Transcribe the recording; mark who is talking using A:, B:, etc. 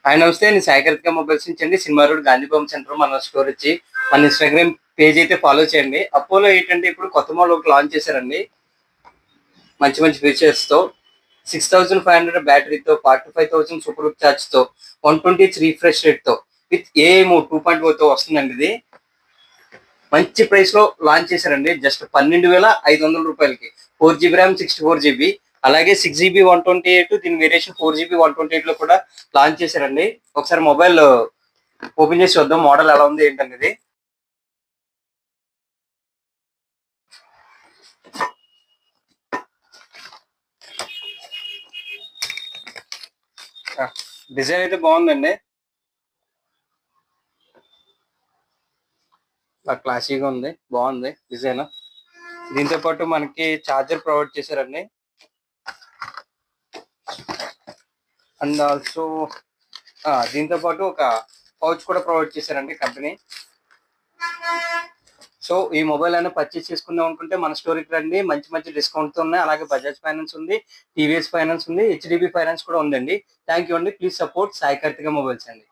A: ఆయన వస్తే నేను సాయి కార్తిక మొబైల్స్ నుంచి అండి, సినిమా రోడ్ గాంధీభవన్ సెంటర్ మన స్టోర్ వచ్చి మన ఇన్స్టాగ్రామ్ పేజ్ అయితే ఫాలో చేయండి. అపోలో ఏంటంటే ఇప్పుడు కొత్త మోడల్ ఒకటి లాంచ్ చేశారండి, మంచి మంచి ఫీచర్స్ తో. 6500 బ్యాటరీతో 45,000 సూపర్ ఛార్జ్ తో 120 రీఫ్రెష్ రేట్ తో విత్ ఏఐ మోడ్ 2.0 తో వస్తుందండి. ఇది మంచి ప్రైస్ లో లాంచ్ చేశారండి, జస్ట్ 12,500 రూపాయలకి. 4 GB ర్యామ్, 64 GB, అలాగే 6 GB 128, దీని వేరియేషన్ 4 GB 128 లో కూడా లాంచ్ చేశారండి. ఒకసారి మొబైల్ ఓపెన్ చేసి చూద్దాం మోడల్ ఎలా ఉంది ఏంటనేది. డిజైన్ అయితే బాగుందండి, క్లాసీగా ఉంది, బాగుంది డిజైన్. దీంతో పాటు మనకి చార్జర్ ప్రొవైడ్ చేశారండి, అండ్ ఆల్సో దీంతో పాటు ఒక పౌచ్ కూడా ప్రొవైడ్ చేశారండి కంపెనీ. సో ఈ మొబైల్ అయినా పర్చేస్ చేసుకుందాం అనుకుంటే మన స్టోర్కి రండి, మంచి మంచి డిస్కౌంట్తో ఉన్నాయి. అలాగే బజాజ్ ఫైనాన్స్ ఉంది, టీవీఎస్ ఫైనాన్స్ ఉంది, హెచ్డిబి ఫైనాన్స్ కూడా ఉందండి. థ్యాంక్ యూ అండి. Please support Sai Karthika mobiles అండి.